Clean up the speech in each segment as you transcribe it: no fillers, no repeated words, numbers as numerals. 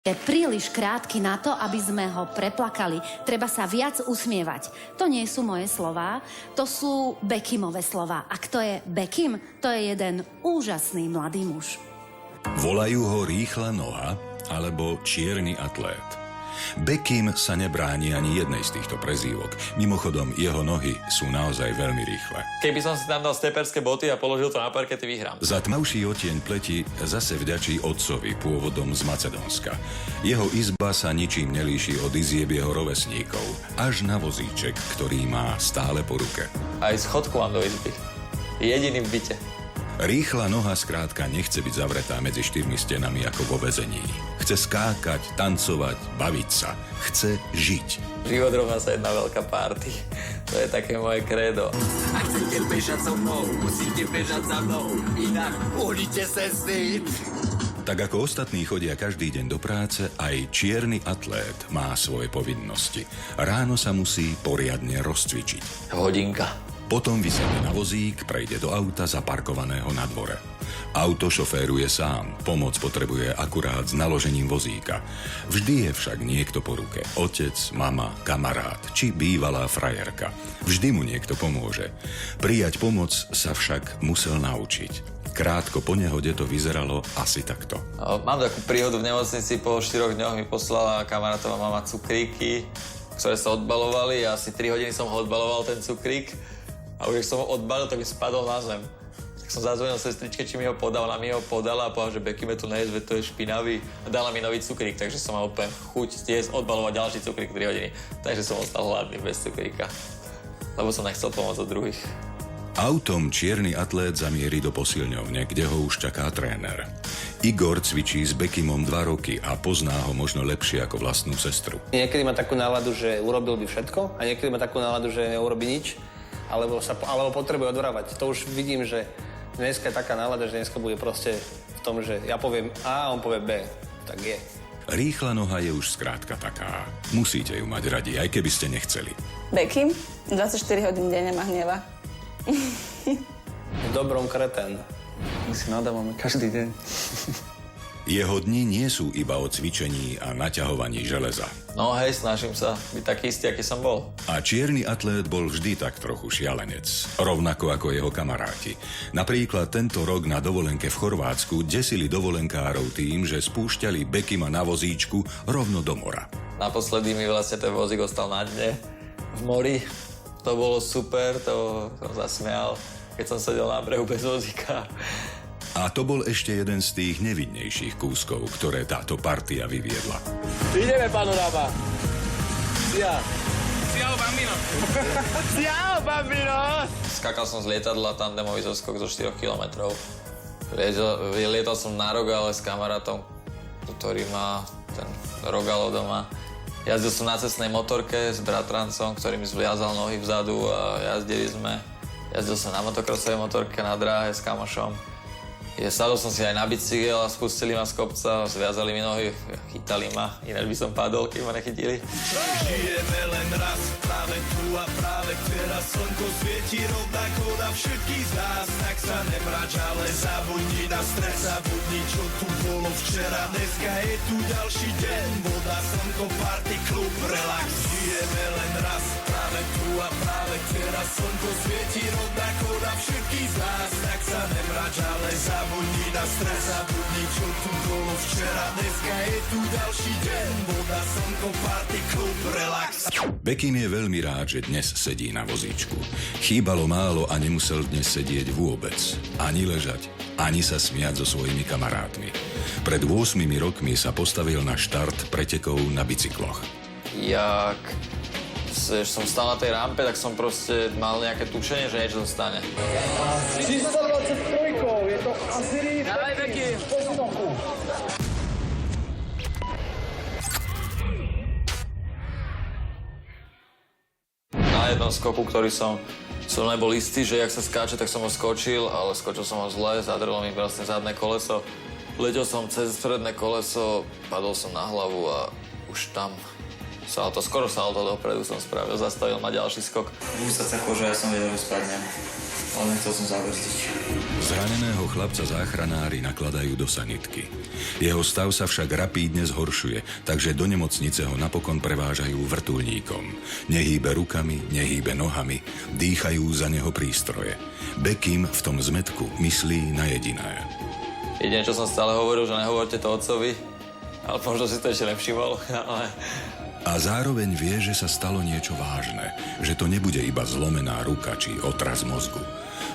Je príliš krátky na to, aby sme ho preplakali. Treba sa viac usmievať. To nie sú moje slová, to sú Beckhamove slová. A kto je Beckham? To je jeden úžasný mladý muž. Volajú ho rýchla noha alebo čierny atlét. Beckham sa nebráni ani jednej z týchto prezývok. Mimochodom, jeho nohy sú naozaj veľmi rýchle. Keby som si tam dal steperské boty a položil to na parkety, vyhrám. Za tmavší odtieň pleti zase vďačí otcovi pôvodom z Macedónska. Jeho izba sa ničím nelíši od izieb jeho rovesníkov. Až na vozíček, ktorý má stále po ruke. Aj schodku mám do izby. Jediný v byte. Rýchla noha skrátka nechce byť zavretá medzi štyrmi stenami ako vo väzení. Chce skákať, tancovať, baviť sa. Chce žiť. Život rovná sa jedna veľká party. To je také moje krédo. Ak chcete bežať so mnou, musíte bežať za mnou. Inak uhlíte cesty. Tak ako ostatní chodia každý deň do práce, aj čierny atlét má svoje povinnosti. Ráno sa musí poriadne rozcvičiť. Hodinka. Potom vysadne na vozík, prejde do auta zaparkovaného na dvore. Auto šoféruje sám, pomoc potrebuje akurát s naložením vozíka. Vždy je však niekto po ruke. Otec, mama, kamarát či bývalá frajerka. Vždy mu niekto pomôže. Prijať pomoc sa však musel naučiť. Krátko po nehode to vyzeralo asi takto. Mám takú príhodu v nemocnici, po 4 dňoch mi poslala kamarátová mama cukríky, ktoré sa odbalovali. Asi 3 hodiny som ho odbaloval, ten cukrík. A už som ho odbalil, tak mi spadol na zem. Tak som zazvonil sestričke, či mi ho podal, ona mi ho podala a povedala, že Beckime tu nejesť, veď to je špinavý. A dala mi nový cukrík, takže som mal úplne chuť jesť, odbalovať ďalší cukrík 3 hodiny. Takže som ostal hladný bez cukríka, lebo som nechcel pomôcť od druhých. Autom čierny atlét zamierí do posilňovne, kde ho už čaká tréner. Igor cvičí s Beckimom 2 roky a pozná ho možno lepšie ako vlastnú sestru. Niekedy má takú náladu, že urobil by všetko a niekedy má takú náladu, že neurobí nič. Alebo potrebuje odvrávať. To už vidím, že dneska je taká nálada, že dneska bude proste v tom, že ja poviem A a on povie B. Tak je. Rýchla noha je už skrátka taká. Musíte ju mať radi, aj keby ste nechceli. Beckham 24 hodín denne ma hneva. V dobrom kretén. My si nadávame každý deň. Jeho dni nie sú iba o cvičení a naťahovaní železa. No hej, snažím sa byť taký istý, aký som bol. A čierny atlét bol vždy tak trochu šialenec, rovnako ako jeho kamaráti. Napríklad tento rok na dovolenke v Chorvátsku desili dovolenkárov tým, že spúšťali Beckima na vozíčku rovno do mora. Naposledy mi vlastne ten vozík ostal na dne v mori. To bolo super, to som zasmial, keď som sedel na brehu bez vozíka. A to bol ešte jeden z tých nevinnejších kúskov, ktoré táto partia vyviedla. Ideme, panorama. Ciao, bambino. Ciao, bambino. Skákal som z lietadla, tandemový zoskok zo 4 kilometrov. Lietal som na Rogale s kamarátom, ktorý má ten Rogalo doma. Jazdil som na cestnej motorke s bratrancom, ktorý mi zviazal nohy vzadu a jazdili sme. Jazdil som na motokrosovej motorke na dráhe s kamošom. Sadol som si aj na bicykel a spustili ma z kopca, zviazali mi nohy, chytali ma, ináč by som padol, keď ma nechytili. Žijeme len raz, práve tu a práve teraz slnko svieti rovnako na všetkých z nás. Tak sa nemrač, ale zabudni na stres, zabudni, čo tu bolo včera. Dneska je tu ďalší deň, voda, slnko, party, klub, relax. Žijeme len raz, práve tu a práve teraz slnko svieti rovnako na všetkých z nás. Tak sa nemrač, ale zabudni na stres, zabudni, čo tu bolo včera. Dneska je tu ďalší deň, voda, slnko, party, klub, relax. Beckham je veľmi rád, že dnes sedí na vozíčku. Chýbalo málo a nemusel dnes sedieť vôbec. Ani ležať, ani sa smiať so svojimi kamarátmi. Pred 8 rokmi sa postavil na štart pretekov na bicykloch. Jak som stal na tej rampe, tak som proste mal nejaké tušenie, že niečo zostane. 323, je to asi... Dávaj, Beckham. Na jednom skoku, ktorý som nebol istý, že jak sa skáče, tak som ho skočil, ale skočil som ho zle, zadrelo mi vlastne zadné koleso. Letel som cez predné koleso, padol som na hlavu a už tam skoro salto dopredu som spravil, zastavil ma ďalší skok. Už sa tako, že ja som vedel, že spadnem, ale nechcel som zabrzdiť. Zraneného chlapca záchranári nakladajú do sanitky. Jeho stav sa však rapídne zhoršuje, takže do nemocnice ho napokon prevážajú vrtuľníkom. Nehýbe rukami, nehýbe nohami, dýchajú za neho prístroje. Beckim v tom zmätku myslí na jediné. Jediné, čo som stále hovoril, že nehovorte to otcovi, ale možno si to ešte nevšimol, ale... A zároveň vie, že sa stalo niečo vážne, že to nebude iba zlomená ruka či otras mozgu.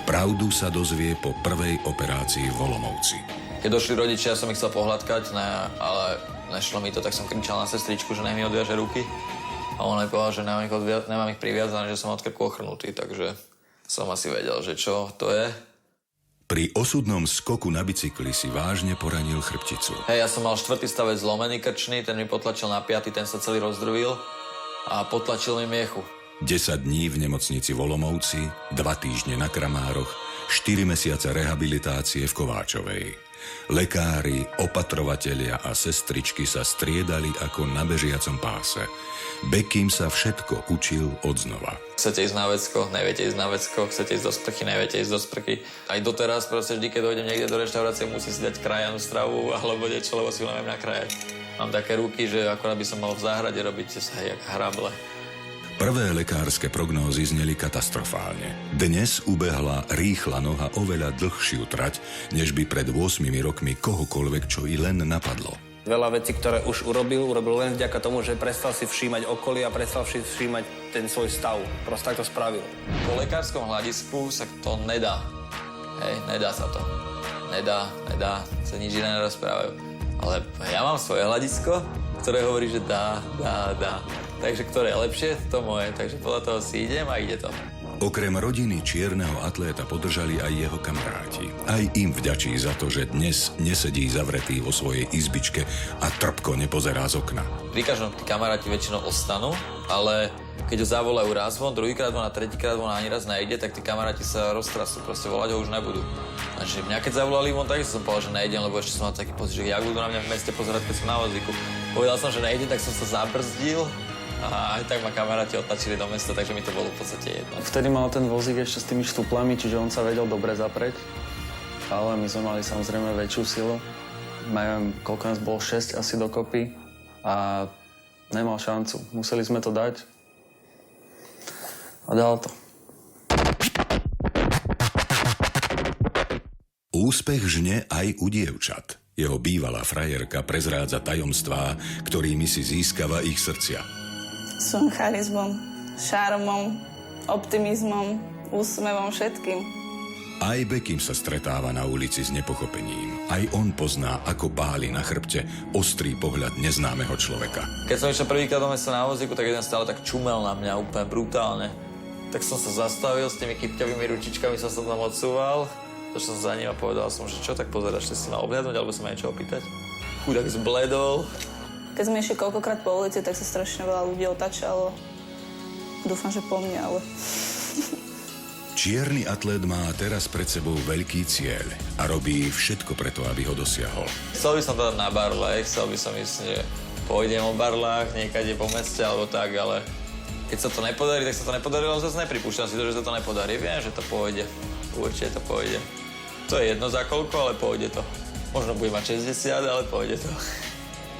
Pravdu sa dozvie po prvej operácii v Olomouci. Keď došli rodičia, som ich chcel pohľadkať, ale nešlo mi to, tak som kričal na sestričku, že nech mi odviaže ruky. A ona mi povedala, že nemám ich priviazané, že som od krku ochrnutý, takže som asi vedel, že čo to je. Pri osudnom skoku na bicykli si vážne poranil chrbticu. Hej, ja som mal 4. stavec zlomený krčný, ten mi potlačil na 5., ten sa celý rozdrvil a potlačil mi miechu. 10 dní v nemocnici v Olomouci, 2 týždne na Kramároch, 4 mesiace rehabilitácie v Kováčovej. Lekári, opatrovatelia a sestričky sa striedali ako na bežiacom páse. Beckim sa všetko učil odznova. Chcete ísť na vecko, neviete ísť na vecko, chcete ísť do sprchy, neviete ísť do sprchy. Aj doteraz proste vždy, keď dojdem niekde do reštaurácie, musím si dať krajanú stravu alebo niečo, lebo si ho neviem nakrájať. Mám také ruky, že akorát by som mal v záhrade robiť sa jak hrable. Prvé lekárske prognózy zneli katastrofálne. Dnes ubehla rýchla noha oveľa dlhšiu trať, než by pred 8 rokmi kohokoľvek čo i len napadlo. Veľa vecí, ktoré už urobil len vďaka tomu, že prestal si všímať okolie a prestal si všímať ten svoj stav. Proste tak to spravil. Po lekárskom hľadisku sa to nedá. Hej, nedá sa to. Nedá, sa nič iné nerozprávajú. Ale ja mám svoje hľadisko, ktoré hovorí, že dá. Takže ktoré je lepšie, to moje. Takže podľa toho si idem a ide to. Okrem rodiny čierneho atléta podržali aj jeho kamaráti. Aj im vďačí za to, že dnes nesedí zavretý vo svojej izbičke a trpko nepozerá z okna. Pri každom tí kamaráti väčšinou ostanú, ale keď ho zavolajú raz von, druhýkrát von a tretíkrát von a ani raz nejde, tak tí kamaráti sa roztrasú, proste volať ho už nebudú. Takže mňa keď zavolali von, tak som povedal, že nejdem, lebo ešte som mal taký pocit, že jak budú na mňa v meste pozerať, keď som na vozíku. Povedal som, že nejdem, tak som sa zabrzdil. A aj tak ma kamaráti odtačili do mesta, takže mi to bolo v podstate jedno. Vtedy mal ten vozík ešte s tými štuplami, čiže on sa vedel dobre zapreť. Ale my sme mali samozrejme väčšiu silu. Neviem, koľko nás bolo, 6 asi dokopy. A nemal šancu. Museli sme to dať. A dal to. Úspech žne aj u dievčat. Jeho bývalá frajerka prezrádza tajomstvá, ktorými si získava ich srdcia. Som charizmom, šarmom, optimizmom, úsmevom, všetkým. Aj Beckim sa stretáva na ulici s nepochopením. Aj on pozná, ako páli na chrbte ostrý pohľad neznámeho človeka. Keď som išiel prvýkrát do mesta na vozíku, tak jeden stále tak čumel na mňa úplne brutálne. Tak som sa zastavil, s tými kypťavými ručičkami som sa tam odsúval. Došiel som za ním a povedal som, že čo tak pozeráš, si ma obhľadnúť, alebo sa ma niečo opýtať. Chudák zbledol. Keď sme išli koľkokrát po ulici, tak sa strašne veľa ľudí otáčalo. Dúfam, že po mne, ale... Čierny atlét má teraz pred sebou veľký cieľ a robí všetko preto, aby ho dosiahol. Chcel by som to dať na barle, chcel by som ísť, že pôjdem o barlách, niekade po meste alebo tak, ale keď sa to nepodarí, tak sa to nepodarí, ale zase nepripúšťam si to, že sa to nepodarí. Viem, že to pôjde. Určite to pôjde. To je jedno za koľko, ale pôjde to. Možno bude mať 60, ale pôjde to.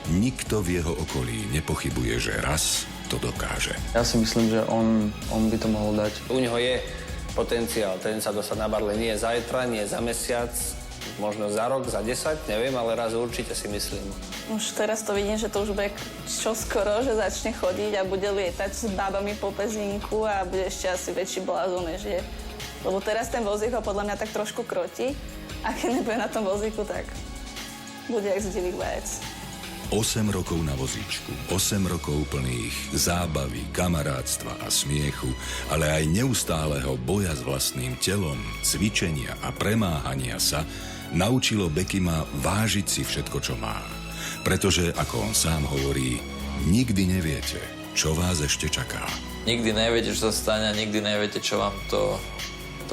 Nikto v jeho okolí nepochybuje, že raz to dokáže. Ja si myslím, že on by to mohol dať. U neho je potenciál, ten sa dostať na barle nie zajtra, nie za mesiac, možno za rok, za 10, neviem, ale raz určite si myslím. Už teraz to vidím, že to už bude čoskoro, že začne chodiť a bude lietať s babami po pezinku a bude ešte asi väčší blázon, než je. Lebo teraz ten vozík ho podľa mňa tak trošku krotí a keď nebude na tom vozíku, tak bude jak z divých vajec. 8 rokov na vozíčku, 8 rokov plných zábavy, kamarátstva a smiechu, ale aj neustáleho boja s vlastným telom, cvičenia a premáhania sa naučilo Beckima vážiť si všetko, čo má. Pretože, ako on sám hovorí, nikdy neviete, čo vás ešte čaká. Nikdy neviete, čo sa stane a nikdy neviete, čo vám to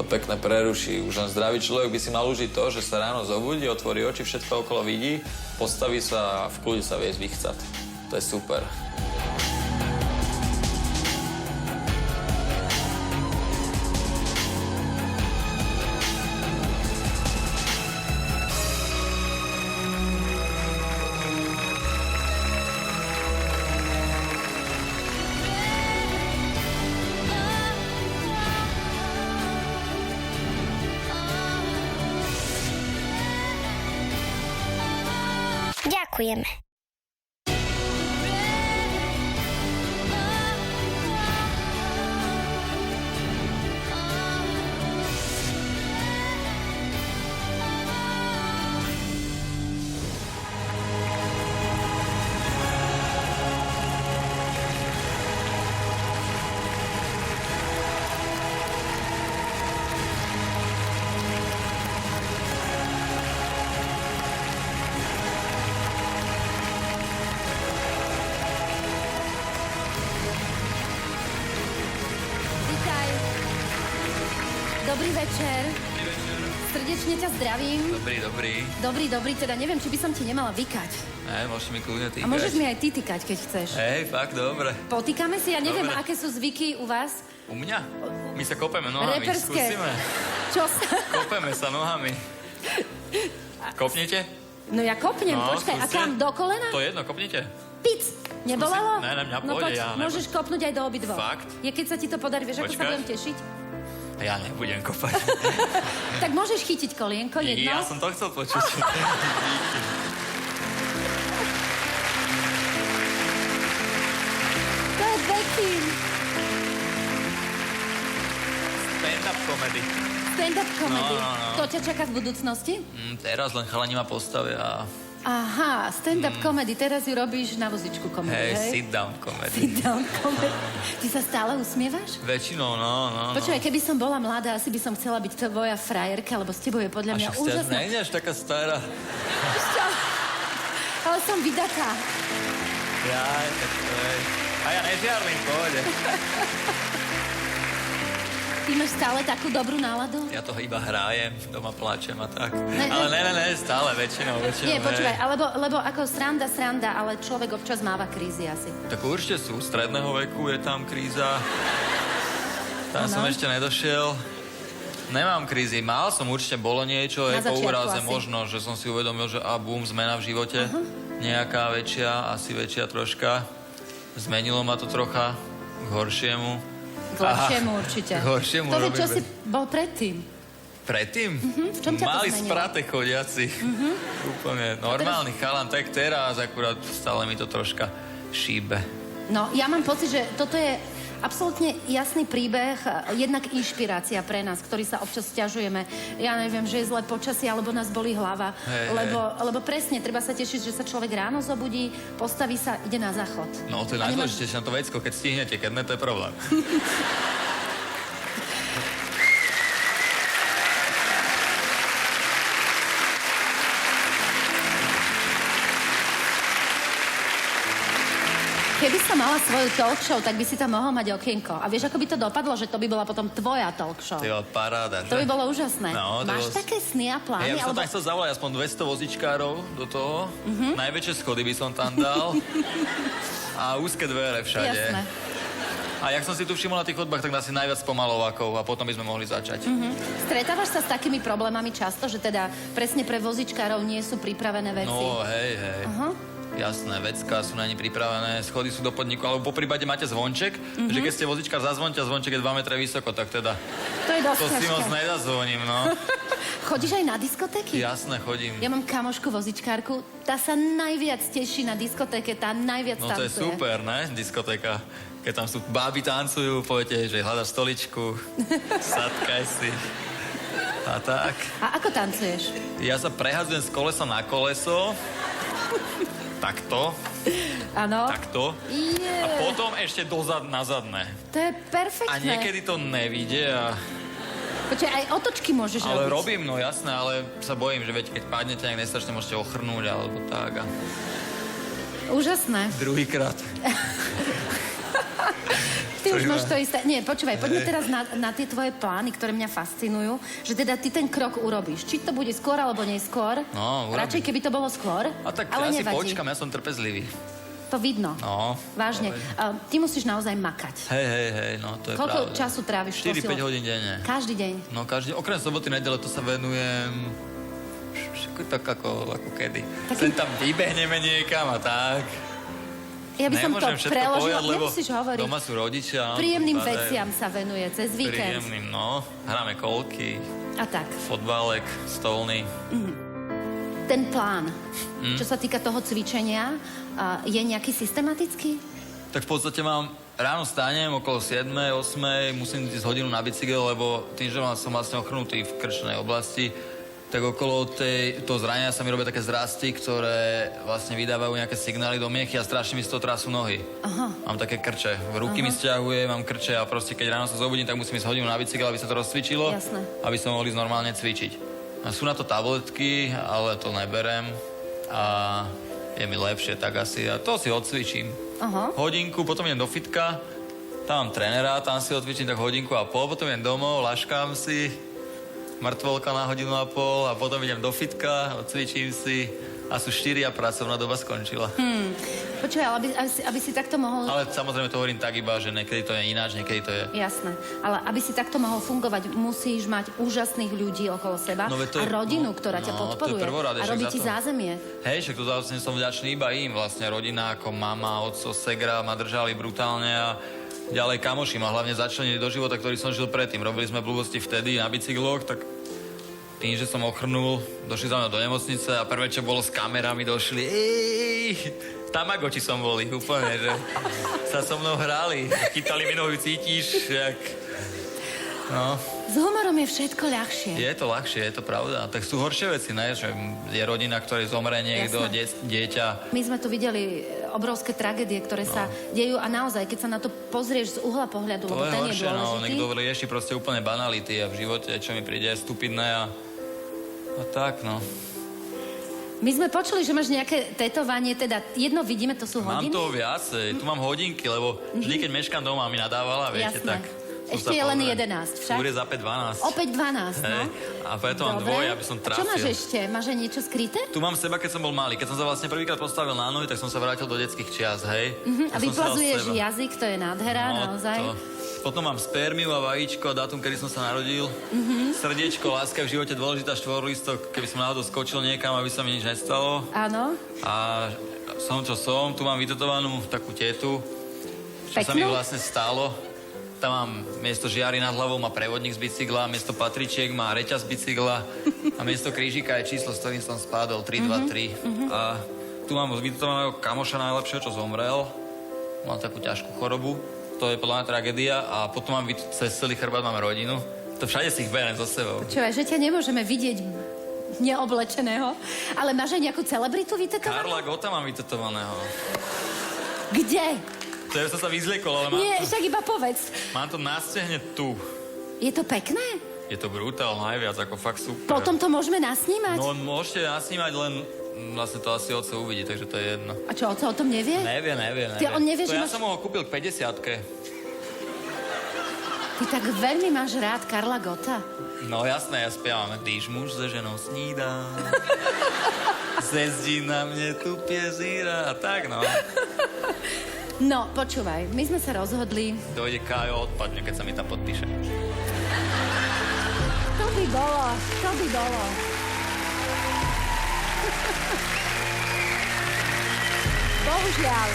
pekné preruší. Už len zdravý človek by si mal užiť to, že sa ráno zobudí, otvorí oči, všetko okolo vidí, postaví sa a v kľude sa vie zvychcať. To je super. Ďakujeme. Vítaj. Dobrý večer. Srdečne ťa zdravím. Dobrý, teda neviem, či by som ti nemala vykať. Môžeš mi kľudne týkať. A môžeš mi aj ty tykať, keď chceš. Fakt, dobre. Potýkame si, ja neviem, Dobre. aké sú zvyky u vás. U mňa? My sa kopeme nohami, Reperské. skúsime. Čo sa... Kopeme sa nohami. Kopnete? No ja kopnem, No, počkaj, a skúste. kam, do kolena? To je jedno, kopnete. Pic! Nebolelo? Ne, na mňa No pôjde, poď, ja nebudem. môžeš kopnúť aj do obidvoch. Fakt? Je, keď sa ti to podarí, vieš, ako sa Počkaj. budem tešiť? Ja nebudem kopať. Tak môžeš chytiť kolienko, jedno. Ja som to chcel počuť. To je Bekim. Stand-up comedy. Stand-up comedy. No. To ťa čaká v budúcnosti? Teraz len chalani ma postavia. Aha, stand-up comedy. Teraz ju robíš na vozičku komedy, hej? Sit down comedy. Sit down comedy. Ty sa stále usmievaš? Väčšinou, no. Počúvaj, keby som bola mladá, asi by som chcela byť tvoja frajerka, lebo s tebou je podľa mňa Až teraz úžasná. nejdeš taká stará. Čo? Ale som vydatá. Jaj, tak to je. A ja nežiarlim, pohode. Ty máš stále takú dobrú náladu? Ja toho iba hrájem, doma plačem a tak. Ne, Ale ne, stále, väčšinou. Nie, hej. počúvaj, lebo ako sranda, ale človek občas máva krízy asi. Tak určite sú, stredného veku je tam kríza. Tam som Áno. ešte nedošiel. Nemám krízy, mal som určite, bolo niečo, Na aj po začiatku úraze asi. možno, že som si uvedomil, že bum, zmena v živote. Nejaká väčšia, asi väčšia troška. Zmenilo ma to trocha k horšiemu. K lepšiemu určite. K horšiemu To vie, robím čo veci. si bol predtým. Predtým? V čom ťa to Mali zmenilo? sprate chodiaci. Úplne normálny chalan, tak teraz akurát stále mi to troška šíbe. No, ja mám pocit, že toto je absolútne jasný príbeh, jednak inšpirácia pre nás, ktorí sa občas sťažujeme. Ja neviem, že je zlé počasie, alebo nás bolí hlava. Hej, lebo presne, treba sa tešiť, že sa človek ráno zobudí, postaví sa, ide na záchod. No to je A nemáš- najdôležitejšie na to vecko, keď stihnete, keď ne, to je problém. Keby som mala svoju talk show, tak by si tam mohol mať okienko. A vieš, ako by to dopadlo, že to by bola potom tvoja talk show? To je paráda, že? To by bolo úžasné. No, to Máš bolo- také sny a plány? Ja by som alebo... tam chcel zavolať aspoň 200 vozičkárov do toho. Najväčšie schody by som tam dal. A úzke dvere všade. Jasné. A jak som si tu všimol na tých chodbách, tak asi najviac pomalovákov a potom by sme mohli začať. Stretávaš sa s takými problémami často, že teda presne pre vozičkárov nie sú pripravené veci? No, hej. Jasné, vecká sú na ne pripravené, schody sú do podniku, alebo po prípade máte zvonček, že keď ste vozičkár zazvonte a zvonček je 2 metre vysoko, tak teda To je dosť to si moc ťažké. nedazvoním, no. Chodíš aj na diskotéky? Jasné, chodím. Ja mám kamošku vozičkárku, tá sa najviac teší na diskotéke, tá najviac No to je tancuje. super, ne? Diskotéka. Keď tam sú báby tancujú, poviete, že hľadaš stoličku, sadkaj si. A tak. A ako tancuješ? Ja sa prehadzujem z kolesa na koleso. Takto, Áno. takto. A potom ešte dozad na zadné. To je perfektné. A niekedy to nevidie a... Počkaj, aj otočky môžeš Ale robiť. robím, no jasné, ale sa bojím, že veď keď padnete, nejak nestrašne môžete ochrnúť alebo tak a... Úžasné. Druhýkrát. Ty už máš to isté. Nie, počúvaj, poďme teraz na tie tvoje plány, ktoré mňa fascinujú, že teda ty ten krok urobíš. Či to bude skôr alebo neskôr. No, urobím. Radšej, keby to bolo skôr, A tak ale ja si nevadí. počkam, ja som trpezlivý. To vidno. No. Vážne. Ty musíš naozaj makať. Hej, no to je Koľko pravda. času tráviš v 4-5 posile? hodín denne. Každý deň. No každý, okrem soboty, nedele, to sa venujem tak ako kedy. Sem tam vybehneme niekam a tak. Ja by som to Nemôžem všetko preložila. povedať, lebo Nemusíš hovoriť. doma sú rodičia. Príjemným padajú. veciam sa venuje cez víkend. Príjemným, no. Hráme kolky, A tak. fotbalek, stolný. ten plán, čo sa týka toho cvičenia, je nejaký systematický? Tak v podstate ráno stánem okolo 7, 8, musím ísť hodinu na bicykel, lebo tým, že som vlastne ochrnutý v krčnej oblasti, tak okolo toho zranenia sa mi robia také zrasty, ktoré vlastne vydávajú nejaké signály do miechy a strašne mi z toho trasú nohy. Aha. Mám také krče. Ruky mi sťahuje, mám krče a proste keď ráno sa zobudím, tak musím ísť hodinu na bicykel, aby sa to rozcvičilo. Jasné. Aby som mohli normálne cvičiť. A sú na to tabletky, ale to neberem a je mi lepšie tak asi a to si odcvičím. Aha. Hodinku, potom idem do fitka, tam mám trénera, tam si odcvičím tak hodinku a pol, potom idem domov, laškám si, mŕtvolka na hodinu a pol a potom idem do fitka, odcvičím si a sú 4 a pracovná doba skončila. Počúvaj, ale aby si takto mohol... Ale samozrejme to hovorím tak iba, že niekedy to je ináč, niekedy to je... Jasné, ale aby si takto mohol fungovať, musíš mať úžasných ľudí okolo seba No, veď to a je- rodinu, ktorá ťa to je podporuje prvorade, a však robí za ti to. zázemie. Hej, však to vlastne som vďačný iba im, vlastne rodina ako mama, otco, segra ma držali brutálne a ďalej kamoši ma hlavne začlenili do života, ktorý som žil predtým. Robili sme blbosti vtedy na bicykloch, tak tým, že som ochrnul, došli za mnou do nemocnice a prvé, čo bolo s kamerami, došli, Tamagotchi som boli, úplne, že sa so mnou hrali, chytali mi nohu, cítiš, jak... No, S humorom je všetko ľahšie. je to ľahšie, je to pravda. Tak sú horšie veci, ne? Že je rodina, ktorej zomre niekto, dieťa. My sme tu videli obrovské tragédie, ktoré sa dejú a naozaj, keď sa na to pozrieš z uhla pohľadu, To lebo je ten je horšie, no, dôležitý. niekto rieši proste úplne banality a v živote, čo mi príde, je stupidné a tak, no. My sme počuli, že máš nejaké tetovanie, teda jedno vidíme, to sú Mám hodiny? toho viacej, tu mám hodinky, lebo vždy, keď meškám doma, mi nadávala, viete, Jasné. tak... som Ešte sa je len pozrel. 11 však? Bude za 5:12. Opäť 12, no. Hej, a preto mám dvoj, aby som A čo máš trafil. ešte? Máš aj niečo skryté? Tu mám seba, keď som bol malý. Keď som sa vlastne prvýkrát postavil na nohy, tak som sa vrátil do detských čias, hej. A Ja som sa od vyplazuješ seba- jazyk, to je nádhera, naozaj. Potom mám spermiu a vajíčko, dátum, kedy som sa narodil. Srdiečko, láska je v živote dôležitá, štvorlistok, keby som náhodou skočil niekam, aby sa mi nič nestalo. Áno. A som, čo som. Tu mám vytetovanú takú tetu, čo sa mi Peknú? vlastne stalo. Tam mám miesto žiary nad hlavou má prevodník z bicykla, miesto patričiek má reťaz bicykla a miesto krížika je číslo, s ktorým som spadol, 323. A tu mám vytetovaného kamoša najlepšieho, čo zomrel. Mal takú ťažkú chorobu. To je podľa mňa tragédia. A potom mám cez celý chrbát mám rodinu. To všade si ich berem so sebou. Počúvaj, že ťa nemôžeme vidieť neoblečeného, ale máš aj nejakú celebritu vytetovanú? Karla Gotta mám vytetovaného. Kde? To ja som sa vyzliekol, ale mám, Nie, však iba povedz. mám to na stehne tu. Je to pekné? Je to brutál najviac, ako fakt super. Potom to môžeme nasnímať? No môžete nasnímať, len vlastne to asi oco uvidí, takže to je jedno. A čo, oco o tom nevie? Nevie. Ty, on nevie, to že ja máš- som ho kúpil k 50-ke. Ty tak veľmi máš rád Karla Gotta. No jasné, ja spievam, když muž se ženou snídá, zezdí na mne tupie zíra a tak, no. No, počúvaj, my sme sa rozhodli, Dojde Kájo, odpadne, keď sa mi tam podpíše. to by bolo. Bohužiaľ,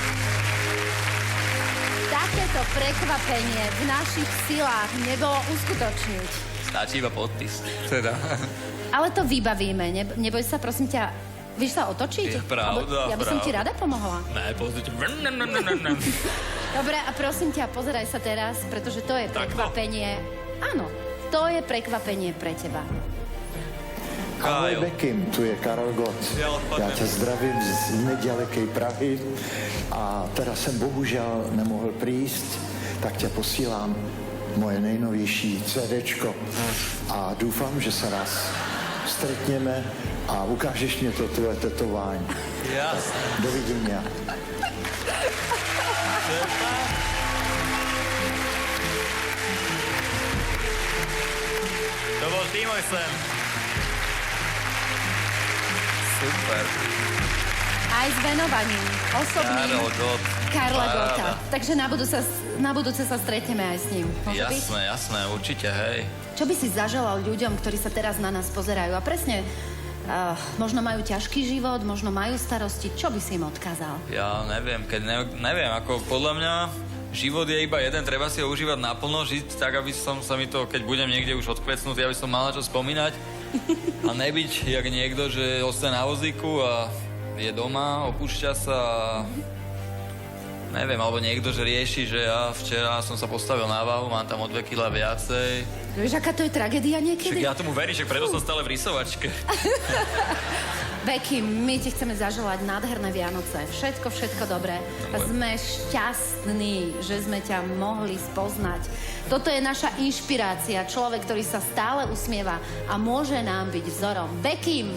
takéto prekvapenie v našich silách nebolo uskutočniť. Stačí iba podpis. Teda. Ale to vybavíme, neboj sa, prosím ťa, vieš sa otočiť? Je pravda, Ja by som ti pravda. rada pomohla. Ne, pozrite. Dobre, a prosím ťa, pozeraj sa teraz, pretože to je Takto? prekvapenie. Áno, to je prekvapenie pre teba. Ahoj Kájo. Bekim, tu je Karel Gott. Ja odpadnem. Já tě zdravím z nedaleké Prahy a teda jsem bohužel nemohl přijít, tak tě posílám moje nejnovější CDčko a doufám, že se raz stretneme a ukážeš mě to tvoje tetování. Jasné. Dovidenia. To bol ty, môj sen. Super. Aj s venovaním osobným Karel Gott. Karla Paráda. Gotta. Takže na budúce sa stretneme aj s ním. Môže byť? Jasné, určite, hej. Čo by si zaželal ľuďom, ktorí sa teraz na nás pozerajú a presne možno majú ťažký život, možno majú starosti, čo by si im odkázal? Ja neviem, neviem, ako podľa mňa život je iba jeden, treba si ho užívať naplno, žiť tak, aby sa mi to, keď budem niekde už odkvecnutý, aby som mal na čo spomínať. A nebyť jak niekto, že ostane na vozíku a je doma, opúšťa sa a neviem, alebo niekto, že rieši, že ja včera som sa postavil na váhu, mám tam o 2 kg viacej. Vieš, aká to je tragédia niekedy? Však ja tomu verím, že preto som stále v rysovačke. Becky, my ti chceme zaželať nádherné Vianoce. Všetko dobré. A sme šťastní, že sme ťa mohli spoznať. Toto je naša inšpirácia. Človek, ktorý sa stále usmieva a môže nám byť vzorom. Becky!